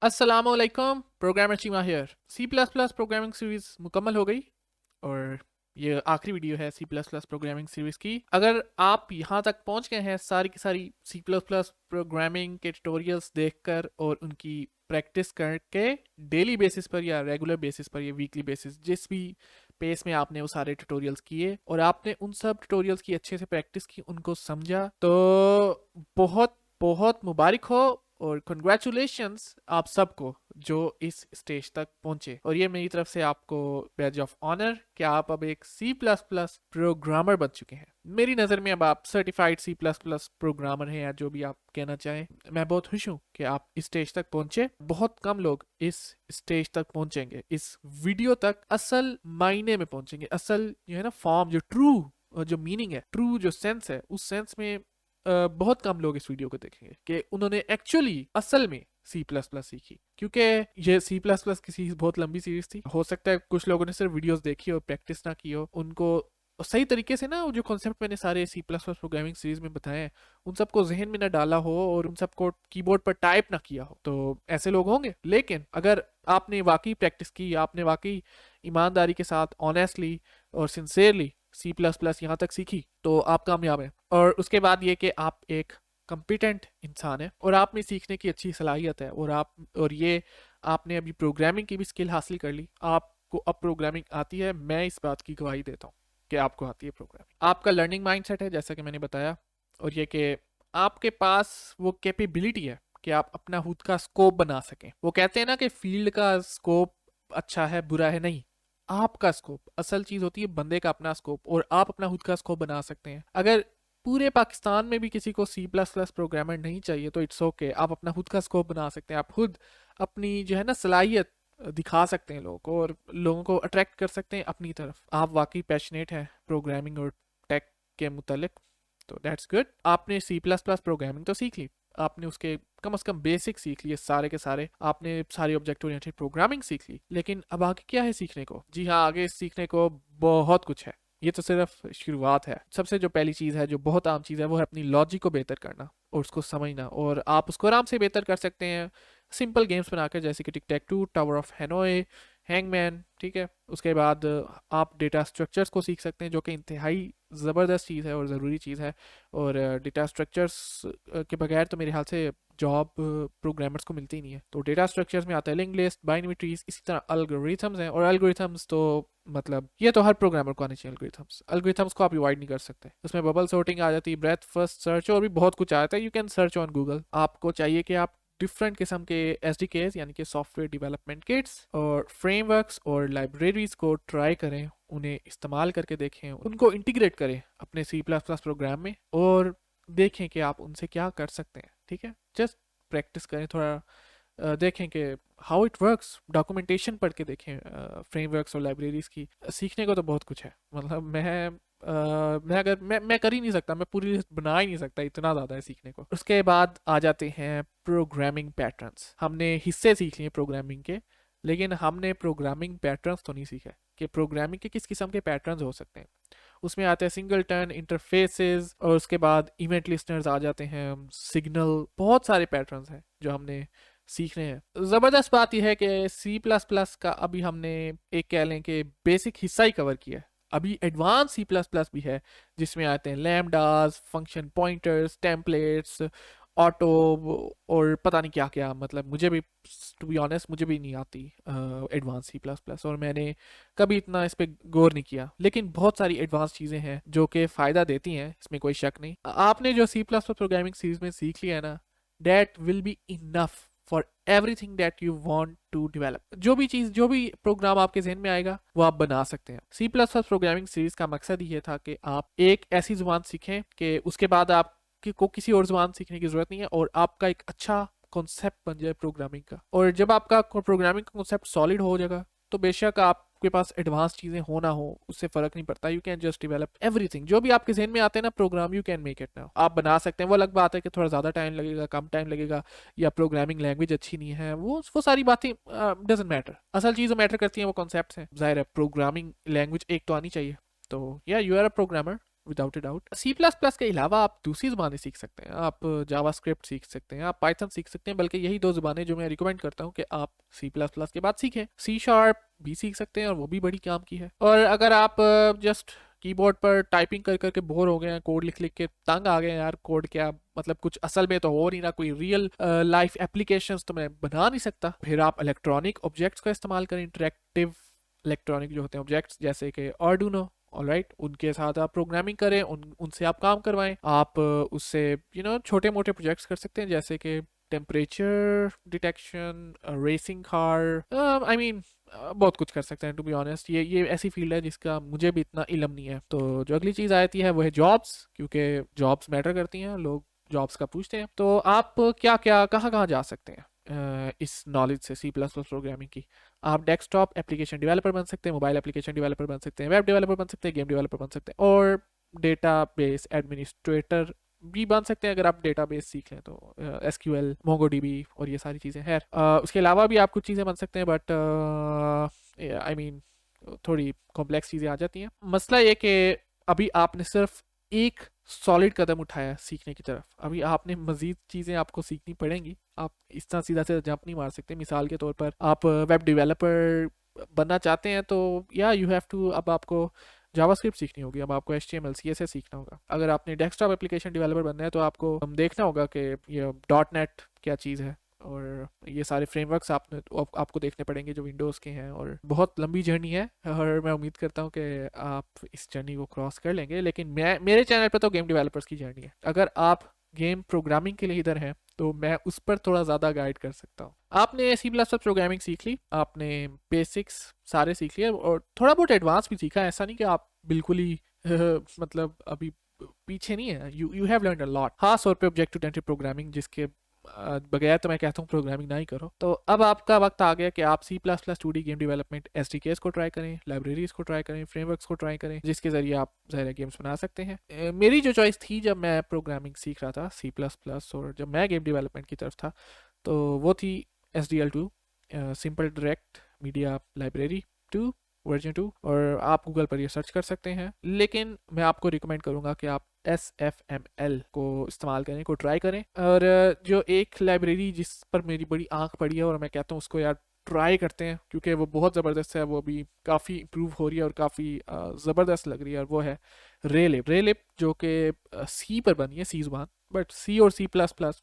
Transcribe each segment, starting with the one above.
अस्सलामुअलैकुम, programmer Cheema here. C plus plus programming series मुकम्मल हो गई और ये आखिरी वीडियो है C plus plus programming series की। अगर आप यहाँ तक पहुँच गए हैं सारी की सारी सी प्लस प्लस प्रोग्रामिंग के ट्यूटोरियल्स देखकर और उनकी प्रैक्टिस करके डेली बेसिस पर या रेगुलर बेसिस पर या वीकली बेसिस जिस भी पेस में आपने वो सारे ट्यूटोरियल्स किए और आपने उन सब ट्यूटोरियल्स की अच्छे से प्रैक्टिस की, उनको समझा, तो बहुत बहुत मुबारक हो और कंग्रेचुलेशंस आप सबको जो इस स्टेज तक पहुंचे। और ये मेरी तरफ से आपको बैज ऑफ ऑनर कि आप अब एक सी प्लस प्लस प्रोग्रामर बन चुके हैं। मेरी नज़र में अब आप certified C plus plus programmer हैं या जो भी आप कहना चाहें। मैं बहुत खुश हूँ कि आप इस स्टेज तक पहुंचे। बहुत कम लोग इस स्टेज तक पहुंचेंगे, इस वीडियो तक असल मायने में पहुंचेंगे। असल जो है ना फॉर्म, जो ट्रू जो मीनिंग है, ट्रू जो सेंस है, उस सेंस में बहुत कम लोग इस वीडियो को देखेंगे कि उन्होंने एक्चुअली असल में सी प्लस प्लस सीखी। क्योंकि ये सी प्लस प्लस की बहुत लंबी सीरीज थी। हो सकता है कुछ लोगों ने सिर्फ वीडियोस देखी हो, प्रैक्टिस ना की हो, उनको सही तरीके से ना जो कॉन्सेप्ट मैंने सारे C plus plus programming series में बताए हैं उन सबको जहन में ना डाला हो और उन सबको कीबोर्ड पर टाइप ना किया हो, तो ऐसे लोग होंगे। लेकिन अगर आपने वाकई प्रैक्टिस की, आपने वाकई ईमानदारी के साथ ऑनेस्टली और सिंसेरली सी प्लस प्लस यहाँ तक सीखी, तो आप कामयाब हैं। और उसके बाद ये कि आप एक कम्पिटेंट इंसान है और आप में सीखने की अच्छी सलाहियत है और ये आपने अभी प्रोग्रामिंग की भी स्किल हासिल कर ली, आपको अब प्रोग्रामिंग आती है। मैं इस बात की गवाही देता हूँ कि आपको आती है प्रोग्रामिंग। आपका लर्निंग माइंडसेट है जैसा कि मैंने बताया, और ये कि आपके पास वो कैपेबिलिटी है कि आप अपना खुद का स्कोप बना सकें। वो कहते हैं ना कि फील्ड का स्कोप अच्छा है बुरा है, नहीं, आपका स्कोप असल चीज होती है, बंदे का अपना स्कोप, और आप अपना खुद का स्कोप बना सकते हैं। अगर पूरे पाकिस्तान में भी किसी को सी प्लस प्लस प्रोग्रामर नहीं चाहिए तो इट्स ओके, आप अपना खुद का स्कोप बना सकते हैं। आप खुद अपनी जो है ना सलाहियत दिखा सकते हैं लोगों को और लोगों को अट्रैक्ट कर सकते हैं अपनी तरफ। आप वाकई पैशनेट हैं प्रोग्रामिंग और टेक के मुतालिक, तो दैट्स गुड। आपने सी प्लस प्लस प्रोग्रामिंग तो सीख ली, आपने उसके कम से कम बेसिक सीख लिए सारे के सारे, आपने सारी ऑब्जेक्ट ओरिएंटेड प्रोग्रामिंग सीख ली। लेकिन अब आगे क्या है सीखने को? जी हाँ, आगे सीखने को बहुत कुछ है। ये तो सिर्फ शुरुआत है। सबसे जो पहली चीज़ है, जो बहुत आम चीज़ है, वो है अपनी लॉजिक को बेहतर करना और उसको समझना। और आप उसको आराम से बेहतर कर सकते हैं सिंपल गेम्स बनाकर, जैसे कि टिक टैक टू, टावर ऑफ हैनोए, हैंगमैन। ठीक है, उसके बाद आप डेटा स्ट्रक्चर्स को सीख सकते हैं जो कि इंतहाई ज़बरदस्त चीज़ है और ज़रूरी चीज़ है। और डेटा स्ट्रक्चर्स के बगैर तो मेरे ख्याल से जॉब प्रोग्रामर्स को मिलती ही नहीं है। तो डेटा स्ट्रक्चर्स में आता है लिंक लिस्ट, बाइनरी ट्रीज, इसी तरह एल्गोरिथम्स हैं। और एल्गोरिथम्स तो मतलब ये तो हर प्रोग्रामर को आने चाहिए। एल्गोरिथम्स को आप अवॉइड नहीं कर सकते। उसमें बबल सॉर्टिंग आ जाती है, ब्रेथ फर्स्ट सर्च, और भी बहुत कुछ आता है। You can search on Google. आपको चाहिए कि आप डिफरेंट किस्म के एसडीकेस यानी कि सॉफ्टवेयर डेवलपमेंट किट्स और फ्रेमवर्क्स और लाइब्रेरीज को ट्राई करें, उन्हें इस्तेमाल करके देखें, उनको इंटीग्रेट करें अपने सी प्लस प्लस प्रोग्राम में और देखें कि आप उनसे क्या कर सकते हैं। ठीक है, जस्ट प्रैक्टिस करें थोड़ा, देखें कि हाउ इट वर्क्स, डॉक्यूमेंटेशन पढ़ के देखें फ्रेमवर्क्स और लाइब्रेरीज की। सीखने को तो बहुत कुछ है। मतलब मैं कर ही नहीं सकता, मैं पूरी लिस्ट बना ही नहीं सकता, इतना ज़्यादा है सीखने को। उसके बाद आ जाते हैं प्रोग्रामिंग पैटर्न्स। हमने हिस्से सीख लिए प्रोग्रामिंग के, लेकिन हमने प्रोग्रामिंग पैटर्न्स तो नहीं सीखे कि प्रोग्रामिंग के किस किस्म के पैटर्न्स हो सकते हैं। उसमें आते हैं सिंगलटन, इंटरफेसेस, और उसके बाद इवेंट लिस्टनर्स आ जाते हैं, सिग्नल, बहुत सारे पैटर्न्स हैं जो हमने सीखने हैं। ज़बरदस्त बात यह है कि सी प्लस प्लस का अभी हमने एक कह लें कि बेसिक हिस्सा ही कवर किया है। अभी एडवांस सी प्लस प्लस भी है जिसमें आते हैं लैम्डास, फंक्शन पॉइंटर्स, टेम्पलेट्स, ऑटो, और पता नहीं क्या क्या। मतलब मुझे भी, टू बी ऑनेस्ट, मुझे भी नहीं आती एडवांस सी प्लस प्लस, और मैंने कभी इतना इस पर गौर नहीं किया। लेकिन बहुत सारी एडवांस चीज़ें हैं जो कि फ़ायदा देती हैं, इसमें कोई शक नहीं। आपने जो C plus plus programming series में सीख लिया है ना, that will be enough for everything that you want to develop. जो भी चीज़, जो भी प्रोग्राम आपके जहन में आएगा वो आप बना सकते हैं। C plus plus programming series का मकसद ये था कि आप एक ऐसी जुबान सीखें कि उसके बाद आप को किसी और जुबान सीखने की ज़रूरत नहीं है और आपका एक अच्छा कॉन्सेप्ट बन जाए प्रोग्रामिंग का। और जब आपका प्रोग्रामिंग का कॉन्सेप्ट सॉलिड हो जाएगा तो बेशक आपके पास एडवांस चीज़ें हो ना हो, उससे फ़र्क नहीं पड़ता। You can just develop everything. जो भी आपके जहन में आते हैं ना program, you can make it now, आप बना सकते हैं। वो अलग बात है कि थोड़ा ज़्यादा टाइम लगेगा, कम टाइम लगेगा, या प्रोग्रामिंग लैंग्वेज अच्छी नहीं है, वो सारी बातें डजेंट मैटर। असल चीज़ जो मैटर करती है वो कॉन्सेप्ट है। ज़ाहिर है प्रोग्रामिंग लैंग्वेज एक तो आनी चाहिए। तो या you are a programmer, without a doubt. C plus plus के अलावा आप दूसरी ज़ुबानें सीख सकते हैं, आप जावास्क्रिप्ट सीख सकते हैं, आप पाइथन सीख सकते हैं, बल्कि यही दो ज़ुबानें जो मैं रिकमेंड करता हूँ कि आप सी प्लस प्लस के बाद सीखें। सी शार्प भी सीख सकते हैं और वो भी बड़ी काम की है। और अगर आप जस्ट कीबोर्ड पर टाइपिंग कर करके बोर हो गए हैं, कोड लिख लिख के तंग आ गए हैं, यार कोड क्या मतलब कुछ असल में तो हो नहीं रहा, कोई रियल लाइफ एप्लीकेशंस तो मैं बना नहीं सकता, फिर आप इलेक्ट्रॉनिक ऑब्जेक्ट्स का इस्तेमाल करें, इंटरेक्टिव इलेक्ट्रॉनिक जो होते हैं ऑब्जेक्ट्स, जैसे कि आर्डुनो, ऑलराइट, उनके साथ आप प्रोग्रामिंग करें, उनसे आप काम करवाएं। आप उससे छोटे मोटे प्रोजेक्ट्स कर सकते हैं, जैसे कि temperature detection, racing car, I mean बहुत कुछ कर सकते हैं। टू बी ऑनेस्ट ये ऐसी फील्ड है जिसका मुझे भी इतना इल्म नहीं है। तो जो अगली चीज़ आती है वो है जॉब्स, क्योंकि जॉब्स मैटर करती हैं, लोग जॉब्स का पूछते हैं। तो आप क्या क्या कहाँ कहाँ जा सकते हैं इस नॉलेज से सी प्लस प्लस प्रोग्रामिंग की? आप डेस्कटॉप एप्लीकेशन डेवलपर बन सकते हैं, मोबाइल एप्लीकेशन डेवलपर बन सकते हैं, वेब डेवलपर बन सकते हैं, गेम डेवलपर बन सकते हैं, और डेटाबेस एडमिनिस्ट्रेटर भी बन सकते हैं अगर आप डेटाबेस सीख लें तो, एसक्यूएल, मोंगोडीबी और ये सारी चीज़ें हैं। उसके अलावा भी आप कुछ चीज़ें बन सकते हैं, बट आई मीन थोड़ी कॉम्प्लेक्स चीज़ें आ जाती हैं। मसला ये कि अभी आपने सिर्फ एक सॉलिड कदम उठाया सीखने की तरफ, अभी आपने मज़ीद चीज़ें आपको सीखनी पड़ेंगी। आप इस तरह सीधा से जंप नहीं मार सकते। मिसाल के तौर पर आप वेब डेवलपर बनना चाहते हैं तो या यू हैव टू, अब आपको जावास्क्रिप्ट सीखनी होगी, अब आपको HTML CSS सीखना होगा। अगर आपने डेस्कटॉप एप्लीकेशन डेवलपर बनना है तो आपको देखना होगा कि ये .NET क्या चीज़ है, और ये सारे फ्रेमवर्क्स आपको देखने पड़ेंगे जो विंडोज़ के हैं, और बहुत लंबी जर्नी है, और मैं उम्मीद करता हूँ कि आप इस जर्नी को क्रॉस कर लेंगे। लेकिन मेरे चैनल पर तो गेम डेवलपर्स की जर्नी है। अगर आप गेम प्रोग्रामिंग के लिए इधर हैं तो मैं उस पर थोड़ा ज़्यादा गाइड कर सकता हूँ। आपने सी प्लस प्लस प्रोग्रामिंग सीख ली, आपने बेसिक्स सारे सीख लिए और थोड़ा बहुत एडवांस भी सीखा, ऐसा नहीं कि आप बिल्कुल ही मतलब अभी पीछे नहीं है। You have learned a lot, खास तौर पे ऑब्जेक्ट ओरिएंटेड प्रोग्रामिंग, जिसके बगैर तो मैं कहता हूँ प्रोग्रामिंग ना ही करो। तो अब आपका वक्त आ गया कि आप C plus plus 2D game development SDKs को ट्राई करें, लाइब्रेरीज को ट्राई करें, फ्रेमवर्क्स को ट्राई करें, जिसके जरिए आप ज़ाहिर गेम्स बना सकते हैं। मेरी जो चॉइस थी जब मैं प्रोग्रामिंग सीख रहा था सी प्लस प्लस, और जब मैं गेम डेवलपमेंट की तरफ था, तो वो थी SDL2, simple direct media library 2 version 2, और आप गूगल पर ये सर्च कर सकते हैं। लेकिन मैं आपको रिकमेंड करूंगा कि आप SFML को इस्तेमाल करें, को ट्राई करें। और जो एक लाइब्रेरी जिस पर मेरी बड़ी आंख पड़ी है और मैं कहता हूँ उसको यार ट्राई करते हैं, क्योंकि वो बहुत ज़बरदस्त है, वो भी काफ़ी इम्प्रूव हो रही है और काफ़ी ज़बरदस्त लग रही है, और वो है रेलिप, जो कि सी पर बनी है, सी ज़ुबान, बट सी और सी प्लस प्लस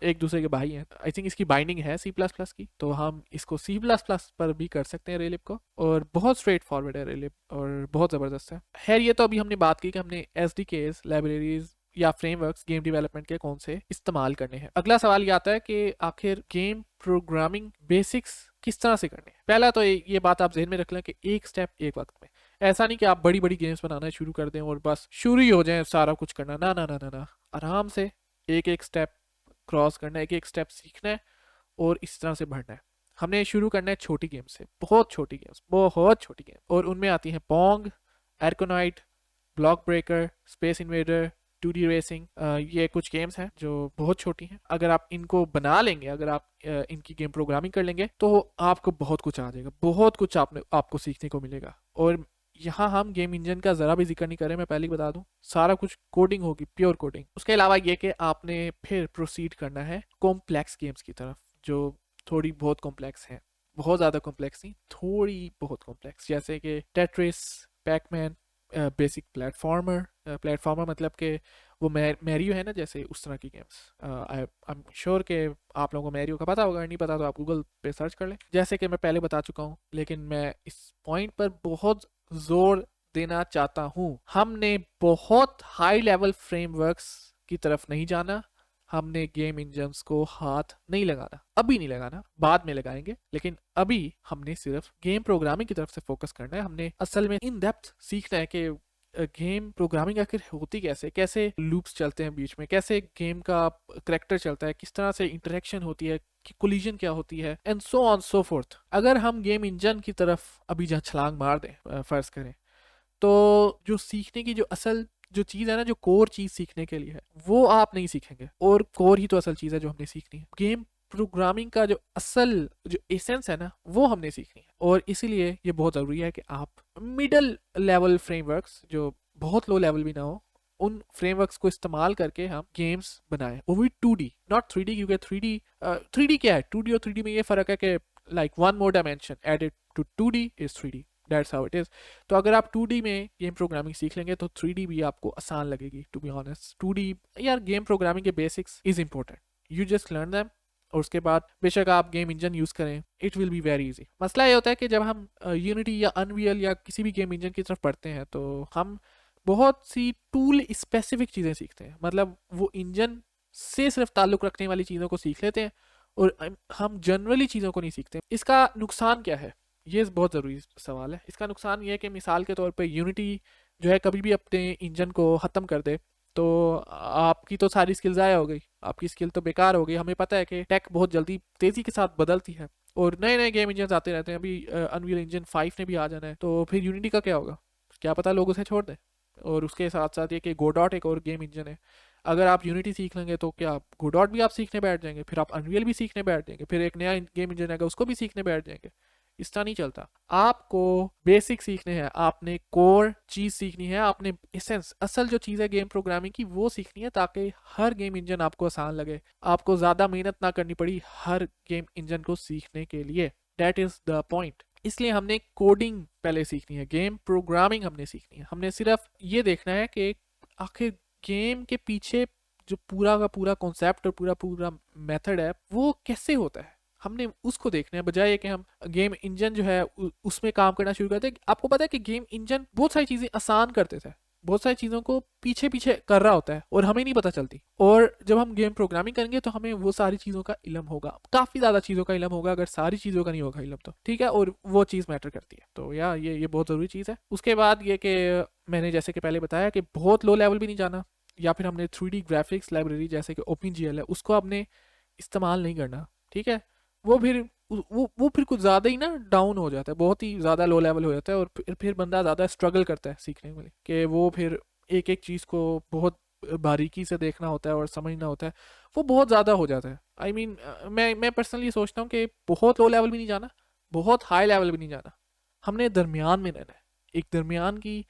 एक दूसरे के भाई हैं। आई थिंक इसकी बाइंडिंग है सी प्लस प्लस की, तो हम इसको सी प्लस प्लस पर भी कर सकते हैं रेलिप को, और बहुत स्ट्रेट फॉरवर्ड है रेलिप और बहुत ज़बरदस्त है। खैर ये तो अभी हमने बात की कि हमने SDKs, लाइब्रेरीज या फ्रेमवर्क्स गेम डेवलपमेंट के कौन से इस्तेमाल करने हैं। अगला सवाल ये आता है कि आखिर गेम प्रोग्रामिंग बेसिक्स किस तरह से करने हैं। पहला तो ये बात आप जहन में रख लें कि एक स्टेप एक वक्त में, ऐसा नहीं कि आप बड़ी बड़ी गेम्स बनाना शुरू कर दें और बस शुरू ही हो जाए सारा कुछ करना, ना ना ना ना ना, आराम से एक एक स्टेप क्रॉस करना है, एक एक स्टेप सीखना है और इस तरह से बढ़ना है। हमने शुरू करना है छोटी गेम से, बहुत छोटी गेम्स, बहुत छोटी गेम, और उनमें आती हैं Pong, Arkanoid, block breaker, space invader, 2D racing. ये कुछ गेम्स हैं जो बहुत छोटी हैं। अगर आप इनको बना लेंगे, अगर आप इनकी गेम प्रोग्रामिंग कर लेंगे तो आपको बहुत कुछ आ जाएगा, बहुत कुछ आपको सीखने को मिलेगा। और यहाँ हम गेम इंजन का ज़रा भी जिक्र नहीं करें, मैं पहले ही बता दूं, सारा कुछ कोडिंग होगी, प्योर कोडिंग। उसके अलावा ये कि आपने फिर प्रोसीड करना है कॉम्प्लेक्स गेम्स की तरफ, जो थोड़ी बहुत कॉम्प्लेक्स हैं, बहुत ज़्यादा कॉम्प्लेक्स नहीं, थोड़ी बहुत कॉम्प्लेक्स, जैसे कि टेट्रिस, पैकमैन, बेसिक प्लेटफॉर्मर मतलब कि वो मैरियो है ना, जैसे उस तरह की गेम्स। आई एम श्योर कि आप लोगों को मैरियो का पता होगा, नहीं पता तो आप गूगल पे सर्च कर लें, जैसे कि मैं पहले बता चुका हूँ। लेकिन मैं इस पॉइंट पर बहुत जोर देना चाहता हूँ, हमने बहुत हाई लेवल फ्रेमवर्क्स की तरफ नहीं जाना, हमने गेम इंजन्स को हाथ नहीं लगाना, अभी नहीं लगाना, बाद में लगाएंगे। लेकिन अभी हमने सिर्फ गेम प्रोग्रामिंग की तरफ से फोकस करना है। हमने असल में इन डेप्थ सीखना है कि गेम प्रोग्रामिंग आखिर होती कैसे, कैसे लूप्स चलते हैं बीच में, कैसे गेम का करैक्टर चलता है, किस तरह से इंटरेक्शन होती है, कि कोलिजन क्या होती है, and so on so fourth. अगर हम गेम इंजन की तरफ अभी जहाँ छलांग मार दें, फर्ज करें, तो जो सीखने की जो असल जो चीज़ है ना, जो कोर चीज़ सीखने के लिए है, वो आप नहीं सीखेंगे, और कोर ही तो असल चीज़ है जो हमने सीखनी है। गेम प्रोग्रामिंग का जो असल जो एसेंस है ना, वो हमने सीखनी है। और इसीलिए ये बहुत ज़रूरी है कि आप मिडल लेवल फ्रेमवर्क्स, जो बहुत लो लेवल भी ना हो, उन फ्रेमवर्क्स को इस्तेमाल करके हम गेम्स बनाएं, वो भी 2D नॉट 3D, क्योंकि 3D क्या है, 2D और 3D में ये फ़र्क है कि like one more dimension added to 2D is 3D, that's how it is. तो अगर आप 2D में गेम प्रोग्रामिंग सीख लेंगे तो 3D भी आपको आसान लगेगी। टू बी ऑनेस्ट 2D यार, गेम प्रोग्रामिंग के basics is important, you just learn them, और उसके बाद बेशक आप गेम इंजन यूज़ करें, it will be very easy. मसला ये होता है कि जब हम यूनिटी या अनरियल या किसी भी गेम इंजन की तरफ पढ़ते हैं तो हम बहुत सी टूल स्पेसिफिक चीज़ें सीखते हैं, मतलब वो इंजन से सिर्फ ताल्लुक़ रखने वाली चीज़ों को सीख लेते हैं और हम जनरली चीज़ों को नहीं सीखते। इसका नुकसान क्या है, ये बहुत ज़रूरी सवाल है। इसका नुकसान ये है कि मिसाल के तौर पे यूनिटी जो है कभी भी अपने इंजन को ख़त्म कर दे तो आपकी तो सारी स्किल ज़ाया हो गई, आपकी स्किल तो बेकार हो गई। हमें पता है कि टेक बहुत जल्दी तेज़ी के साथ बदलती है और नए नए गेम इंजन आते रहते हैं। अभी अनरियल इंजन 5 ने भी आ जाना है, तो फिर यूनिटी का क्या होगा, क्या पता लोग उसे छोड़ दें। और उसके साथ साथ ये कि गोडॉट एक और गेम इंजन है, अगर आप यूनिटी सीख लेंगे तो क्या गोडॉट भी आप सीखने बैठ जाएंगे, फिर आप अनरियल भी सीखने बैठ जाएंगे, फिर एक नया गेम इंजन आएगा उसको भी सीखने बैठ जाएंगे। इस तरह नहीं चलता। आपको बेसिक सीखने हैं, आपने कोर चीज़ सीखनी है, आपने एसेंस असल जो चीज़ है गेम प्रोग्रामिंग की वो सीखनी है, ताकि हर गेम इंजन आपको आसान लगे, आपको ज़्यादा मेहनत ना करनी पड़ी हर गेम इंजन को सीखने के लिए। That is the point. इसलिए हमने कोडिंग पहले सीखनी है, गेम प्रोग्रामिंग हमने सीखनी है। हमने सिर्फ ये देखना है कि आखिर गेम के पीछे जो पूरा का पूरा कॉन्सेप्ट और पूरा पूरा मेथड है वो कैसे होता है, हमने उसको देखना है, बजाय कि हम गेम इंजन जो है उसमें काम करना शुरू करते हैं। आपको पता है कि गेम इंजन बहुत सारी चीज़ें आसान कर देता है, बहुत सारी चीज़ों को पीछे पीछे कर रहा होता है और हमें नहीं पता चलती। और जब हम गेम प्रोग्रामिंग करेंगे तो हमें वो सारी चीज़ों का इल्म होगा, काफ़ी ज़्यादा चीज़ों का इल्म होगा, अगर सारी चीज़ों का नहीं होगा इल्म तो ठीक है, और वो चीज़ मैटर करती है। तो यार ये बहुत ज़रूरी चीज़ है। उसके बाद ये कि मैंने जैसे कि पहले बताया कि बहुत लो लेवल भी नहीं जाना, या फिर हमने 3D ग्राफिक्स लाइब्रेरी जैसे कि OpenGL है उसको आपने इस्तेमाल नहीं करना, ठीक है। वो फिर वो फिर कुछ ज़्यादा ही ना डाउन हो जाता है, बहुत ही ज़्यादा लो लेवल हो जाता है, और फिर बंदा ज़्यादा स्ट्रगल करता है सीखने में कि वो फिर एक एक चीज़ को बहुत बारीकी से देखना होता है और समझना होता है, वो बहुत ज़्यादा हो जाता है। आई मीन मैं पर्सनली सोचता हूँ कि बहुत लो लेवल भी नहीं जाना, बहुत हाई लेवल भी नहीं जाना, हमने दरमियान में रहना है। एक दरमियान की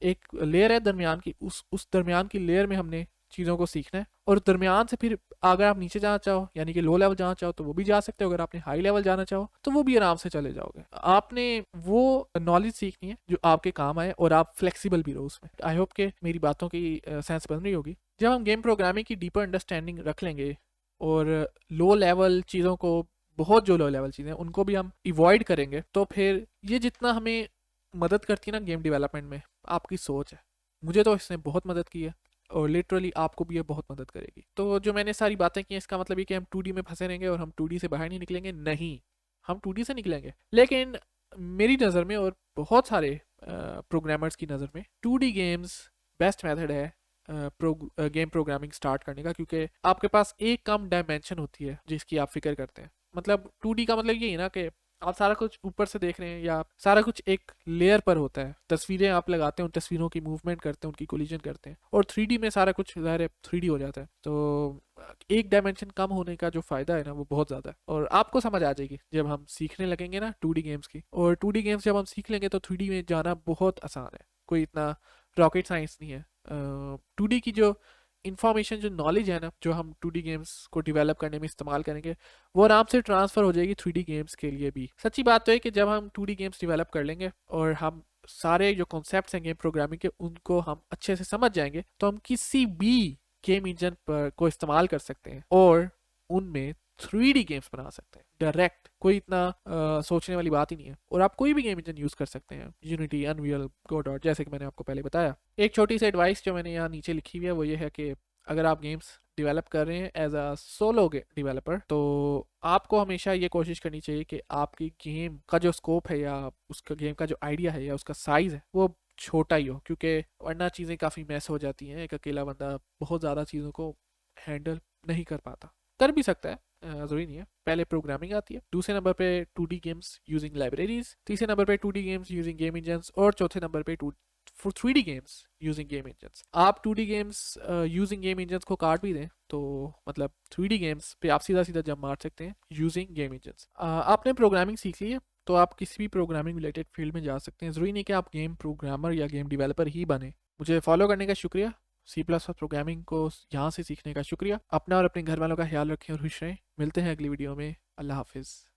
एक लेयर है, दरमियान की उस दरमियान की लेयर में हमने चीज़ों को सीखना है, और दरमियान से फिर अगर आप नीचे जाना चाहो यानी कि लो लेवल जाना चाहो तो वो भी जा सकते हो, अगर आपने हाई लेवल जाना चाहो तो वो भी आराम से चले जाओगे। आपने वो नॉलेज सीखनी है जो आपके काम आए और आप फ्लेक्सिबल भी रहो उसमें। आई होप कि मेरी बातों की सेंस बन रही होगी। जब हम गेम प्रोग्रामिंग की डीपर अंडरस्टैंडिंग रख लेंगे और लो लेवल चीज़ों को, बहुत जो लो लेवल चीज़ें उनको भी हम इवॉइड करेंगे, तो फिर ये जितना हमें मदद करती है ना गेम डेवलपमेंट में, आपकी सोच है, मुझे तो इसने बहुत मदद की है और लिटरली आपको भी ये बहुत मदद करेगी। तो जो मैंने सारी बातें की इसका मतलब ये कि हम 2D में फंसे रहेंगे और हम 2D से बाहर नहीं निकलेंगे, नहीं, हम 2D से निकलेंगे। लेकिन मेरी नज़र में और बहुत सारे प्रोग्रामर्स की नज़र में 2D गेम्स बेस्ट मेथड है गेम प्रोग्रामिंग स्टार्ट करने का, क्योंकि आपके पास एक कम डायमेंशन होती है जिसकी आप फिक्र करते हैं। मतलब 2D का मतलब यही ना कि आप सारा कुछ ऊपर से देख रहे हैं या सारा कुछ एक लेयर पर होता है, तस्वीरें आप लगाते हैं, उन तस्वीरों की मूवमेंट करते हैं, उनकी कोलिजन करते हैं, और 3D में सारा कुछ ज़ाहिर है 3D हो जाता है। तो एक डायमेंशन कम होने का जो फ़ायदा है ना वो बहुत ज़्यादा है, और आपको समझ आ जाएगी जब हम सीखने लगेंगे ना 2D गेम्स की। और 2D गेम्स जब हम सीख लेंगे तो 3D में जाना बहुत आसान है, कोई इतना रॉकेट साइंस नहीं है। 2D की जो इन्फॉर्मेशन, जो नॉलेज है ना, जो हम 2D गेम्स को डेवलप करने में इस्तेमाल करेंगे वो आराम से ट्रांसफ़र हो जाएगी 3D गेम्स के लिए भी। सच्ची बात तो है कि जब हम 2D गेम्स डेवलप कर लेंगे और हम सारे जो कॉन्सेप्ट्स हैं गेम प्रोग्रामिंग के उनको हम अच्छे से समझ जाएंगे, तो हम किसी भी गेम इंजन पर को इस्तेमाल कर सकते हैं और उनमें 3D गेम्स बना सकते हैं डायरेक्ट। कोई इतना सोचने वाली बात ही नहीं है, और आप कोई भी गेम इंजन यूज़ कर सकते हैं, यूनिटी, अनरियल, गोडॉट, जैसे कि मैंने आपको पहले बताया। एक छोटी सी एडवाइस जो मैंने यहाँ नीचे लिखी हुई है वो ये है कि अगर आप गेम्स डेवलप कर रहे हैं एज अ सोलो डेवलपर, तो आपको हमेशा ये कोशिश करनी चाहिए कि आपकी गेम का जो स्कोप है या उसका गेम का जो आइडिया है या उसका साइज़ है वो छोटा ही हो, क्योंकि वरना चीज़ें काफ़ी मैस हो जाती हैं। एक अकेला बंदा बहुत ज़्यादा चीज़ों को हैंडल नहीं कर पाता, कर भी सकता है, ज़रूरी नहीं है। पहले प्रोग्रामिंग आती है, दूसरे नंबर पे 2D गेम्स यूजिंग लाइब्रेरीज, तीसरे नंबर पे 2D games using game engines, और चौथे नंबर पे 3D games using game engines. आप 2D games using game engines को काट भी दें तो मतलब 3D गेम्स पे आप सीधा सीधा जंप मार सकते हैं यूजिंग गेम इंजन्स। आपने प्रोग्रामिंग सीख ली है तो आप किसी भी प्रोग्रामिंग रिलेटेड फील्ड में जा सकते हैं। ज़रूरी नहीं कि आप गेम प्रोग्रामर या गेम डेवलपर ही बने। मुझे फॉलो करने का शुक्रिया। सी प्लस प्लस प्रोग्रामिंग को यहाँ से सीखने का शुक्रिया। अपना और अपने घर वालों का ख्याल रखें और खुश रहें। मिलते हैं अगली वीडियो में। अल्लाह हाफिज़।